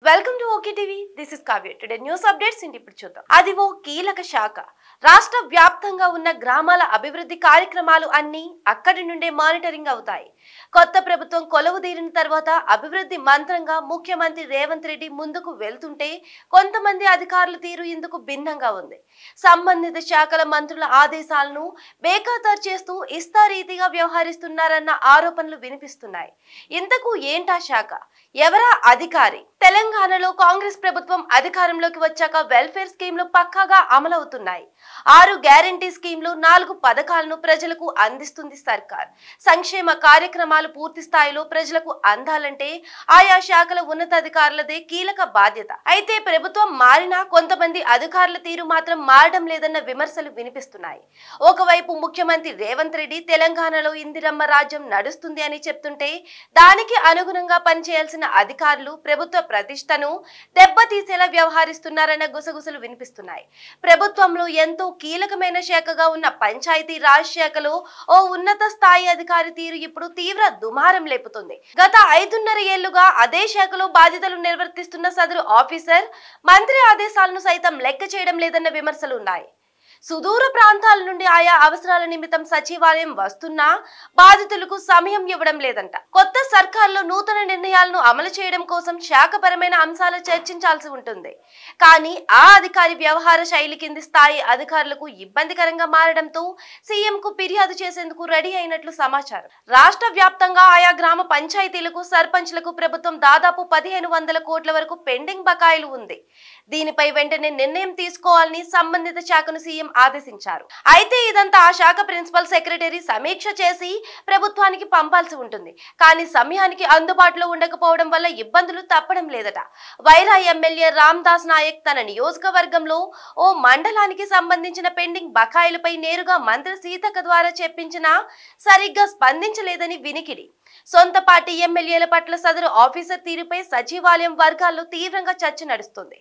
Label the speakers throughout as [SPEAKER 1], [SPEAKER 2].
[SPEAKER 1] Welcome to okay TV. This is Kavya. Today news updates ఇంటి ఇప్పుడు చూద్దాం. అది ఓ కీలక శాఖ. రాష్ట్ర వ్యాప్తంగా ఉన్న గ్రామాల అభివృద్ధి కార్యక్రమాలు అన్ని అక్కడి నుండే మానిటరింగ్ అవుతాయి. కొత్త ప్రభుత్వం కొలువుదీరిన తర్వాత అభివృద్ధి మంత్రంగా ముఖ్యమంత్రి రేవంత్ రెడ్డి ముందుకు వెళ్తుంటే కొంతమంది అధికారుల తీరు ఇందుకు భిన్నంగా ఉంది. సంబంధిత శాఖల మంత్రుల ఆదేశాలను బేఖాతరు చేస్తూ ఇష్టారీతిగా వ్యవహరిస్తున్నారన్న ఆరోపణలు వినిపిస్తున్నాయి. ఇంతకు ఏంటా శాఖ? ఎవరా అధికారి? తెలంగాణలో కాంగ్రెస్ ప్రభుత్వం అధికారంలోకి వచ్చాక వెల్ఫేర్ స్కీమ్లు పక్కాగా అమలవుతున్నాయి. 6 గ్యారంటీ స్కీమ్లు, 4 పథకాలను ప్రజలకు అందిస్తుంది సర్కార్. సంక్షేమ కార్యక్రమాలు పూర్తి స్థాయిలో ప్రజలకు అందాలంటే ఆయా శాఖల ఉన్నతాధికారులదే కీలక బాధ్యత. అయితే ప్రభుత్వం మారినా కొంతమంది అధికారుల తీరు మాత్రం మారడం లేదన్న విమర్శలు వినిపిస్తున్నాయి. ఒకవైపు ముఖ్యమంత్రి రేవంత్ రెడ్డి తెలంగాణలో ఇందిరమ్మ రాజ్యం నడుస్తుంది అని చెప్తుంటే దానికి అనుగుణంగా పనిచేయాల్సిన అధికారులు ప్రభుత్వ ప్రతిష్టను దెబ్బతీసేలా వ్యవహరిస్తున్నారన్న గుసగుసలు వినిపిస్తున్నాయి. ప్రభుత్వంలో ఎంతో కీలకమైన శాఖగా ఉన్న పంచాయతీ రాజ్ శాఖలో ఓ ఉన్నత స్థాయి అధికారి తీరు ఇప్పుడు తీవ్ర దుమారం లేపుతుంది. గత 5.5 ఏళ్లుగా అదే శాఖలో బాధ్యతలు నిర్వర్తిస్తున్న సదరు ఆఫీసర్ మంత్రి ఆదేశాలను సైతం లెక్క చేయడం లేదన్న విమర్శలు ఉన్నాయి. సుదూర ప్రాంతాల నుండి ఆయా అవసరాల నిమిత్తం సచివాలయం వస్తున్నా బాధితులకు సమయం ఇవ్వడం లేదంట. కొత్త సర్కార్లో నూతన నిర్ణయాలను అమలు చేయడం కోసం శాఖపరమైన అంశాలు చర్చించాల్సి ఉంటుంది. కానీ ఆ అధికారి వ్యవహార శైలి కింది స్థాయి అధికారులకు ఇబ్బందికరంగా మారడంతో సీఎంకు ఫిర్యాదు చేసేందుకు రెడీ అయినట్లు సమాచారం. రాష్ట్ర వ్యాప్తంగా ఆయా గ్రామ పంచాయతీలకు, సర్పంచ్లకు ప్రభుత్వం దాదాపు 1500 కోట్ల వరకు పెండింగ్ బకాయిలు ఉంది. దీనిపై వెంటనే నిర్ణయం తీసుకోవాలని సంబంధిత శాఖను సీఎం ఆదేశించారు. అయితే ఇదంతా ఆ శాఖ ప్రిన్సిపల్ సెక్రటరీ సమీక్ష చేసి ప్రభుత్వానికి పంపాల్సి ఉంటుంది. కానీ సమయానికి అందుబాటులో ఉండకపోవడం వల్ల ఇబ్బందులు తప్పడం లేదట. వైరా ఎమ్మెల్యే రామ్దాస్ నాయక్ తన నియోజకవర్గంలో ఓ మండలానికి సంబంధించిన పెండింగ్ బకాయిలపై నేరుగా మంత్రి సీతక్క ద్వారా చెప్పించినా సరిగ్గా స్పందించలేదని వినికిడి. సొంత పార్టీ ఎమ్మెల్యేల పట్ల సదరు ఆఫీసర్ తీరుపై సచివాలయం వర్గాల్లో తీవ్రంగా చర్చ నడుస్తుంది.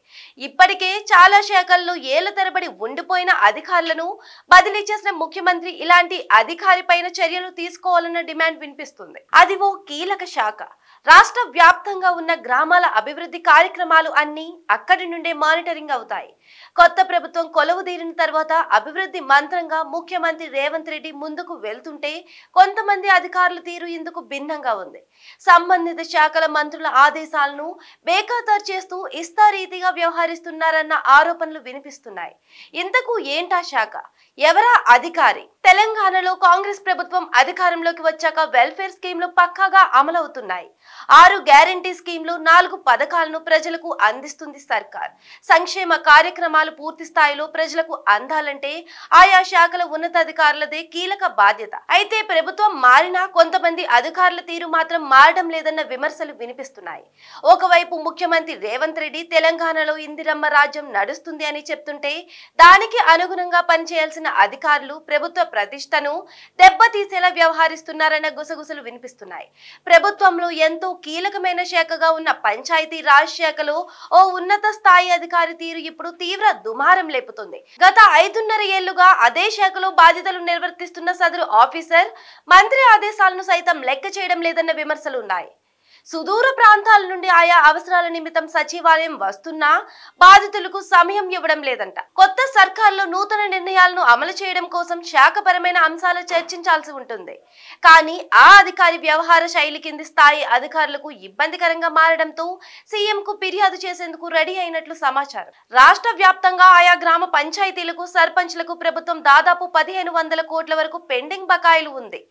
[SPEAKER 1] ఇప్పటికే చాలా శాఖల్లో ఏళ్ల తరబడి ఉండిపోయిన అధికారులను బదిలీ చేసిన ముఖ్యమంత్రి ఇలాంటి అధికారి పైన చర్యలు తీసుకోవాలన్న డిమాండ్ వినిపిస్తుంది. అది ఓ కీలక శాఖ. రాష్ట్ర వ్యాప్తంగా ఉన్న గ్రామాల అభివృద్ధి కార్యక్రమాలు అన్ని అక్కడి నుండే మానిటరింగ్ అవుతాయి. కొత్త ప్రభుత్వం కొలువుదీరిన తర్వాత అభివృద్ధి మంత్రంగా ముఖ్యమంత్రి రేవంత్ రెడ్డి ముందుకు వెళ్తుంటే కొంతమంది అధికారుల తీరు ఇందుకు భిన్నంగా ఉంది. సంబంధిత శాఖల మంత్రుల ఆదేశాలను బేఖాతరు చేస్తూ ఇష్టారీతిగా వ్యవహరిస్తున్నారన్న ఆరోపణలు వినిపిస్తున్నాయి. ఇంతకు ఏంటా శాఖ? ఎవరా అధికారి? తెలంగాణలో కాంగ్రెస్ ప్రభుత్వం అధికారంలోకి వచ్చాక వెల్ఫేర్ స్కీమ్లు పక్కాగా అమలవుతున్నాయి. 6 గ్యారంటీ స్కీమ్లు, 4 పథకాలను ప్రజలకు అందిస్తుంది సర్కార్. సంక్షేమ కార్యక్రమాలు పూర్తి స్థాయిలో ప్రజలకు అందాలంటే ఆయా శాఖల ఉన్నతాధికారులదే కీలక బాధ్యత. అయితే ప్రభుత్వం మారినా కొంతమంది అధికారుల తీరు మాత్రం మారడం లేదన్న విమర్శలు వినిపిస్తున్నాయి. ఒకవైపు ముఖ్యమంత్రి రేవంత్ రెడ్డి తెలంగాణలో ఇందిరమ్మ రాజ్యం నడుస్తుంది అని చెప్తుంటే దానికి అనుగుణంగా పనిచేయాల్సిన అధికారులు ప్రభుత్వ ప్రతిష్టను దెబ్బతీసేలా వ్యవహరిస్తున్నారన్న గుసగుసలు వినిపిస్తున్నాయి. ప్రభుత్వంలో ఎంతో కీలకమైన శాఖగా ఉన్న పంచాయతీ రాజ్ శాఖలో ఓ ఉన్నత స్థాయి అధికారి తీరు ఇప్పుడు తీవ్ర దుమారం లేపుతుంది. గత 5.5 ఏళ్లుగా అదే శాఖలో బాధ్యతలు నిర్వర్తిస్తున్న సదరు ఆఫీసర్ మంత్రి ఆదేశాలను సైతం లెక్క చేయడం లేదన్న విమర్శలు ఉన్నాయి. సుదూర ప్రాంతాల నుండి ఆయా అవసరాల నిమిత్తం సచివాలయం వస్తున్నా బాధితులకు సమయం ఇవ్వడం లేదంట. కొత్త సర్కార్లో నూతన నిర్ణయాలను అమలు చేయడం కోసం శాఖపరమైన అంశాలు చర్చించాల్సి ఉంటుంది. కానీ ఆ అధికారి వ్యవహార శైలి కింది స్థాయి అధికారులకు ఇబ్బందికరంగా మారడంతో సీఎంకు ఫిర్యాదు చేసేందుకు రెడీ అయినట్లు సమాచారం. రాష్ట్ర వ్యాప్తంగా ఆయా గ్రామ పంచాయతీలకు, సర్పంచ్లకు ప్రభుత్వం దాదాపు 1500 కోట్ల వరకు పెండింగ్ బకాయిలు ఉంది.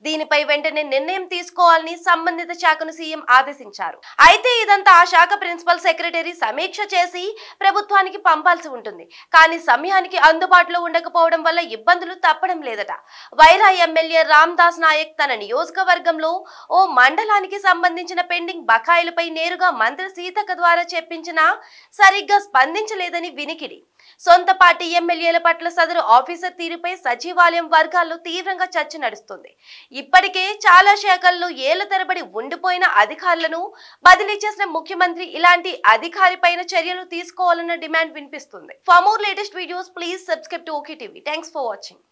[SPEAKER 1] దీనిపై వెంటనే నిర్ణయం తీసుకోవాలని సంబంధిత శాఖను సీఎం ఆదేశించారు. అయితే ఇదంతా ఆ శాఖ ప్రిన్సిపల్ సెక్రటరీ సమీక్ష చేసి ప్రభుత్వానికి పంపాల్సి ఉంటుంది. కానీ సమయానికి అందుబాటులో ఉండకపోవడం వల్ల ఇబ్బందులు తప్పడం లేదట. వైరా ఎమ్మెల్యే రామ్దాస్ నాయక్ తన నియోజకవర్గంలో ఓ మండలానికి సంబంధించిన పెండింగ్ బకాయిలపై నేరుగా మంత్రి సీతక్క ద్వారా చెప్పించినా సరిగ్గా స్పందించలేదని వినికిడి. సొంత పార్టీ ఎమ్మెల్యేల పట్ల సదరు ఆఫీసర్ తీరుపై సచివాలయం వర్గాల్లో తీవ్రంగా చర్చ నడుస్తుంది. ఇప్పటికే చాలా శాఖల్లో ఏళ్ల తరబడి ఉండిపోయిన అధికారులను బదిలీ చేసిన ముఖ్యమంత్రి ఇలాంటి అధికారి పైన చర్యలు తీసుకోవాలన్న డిమాండ్ వినిపిస్తుంది. For more latest videos please subscribe to okay TV. Thanks for watching.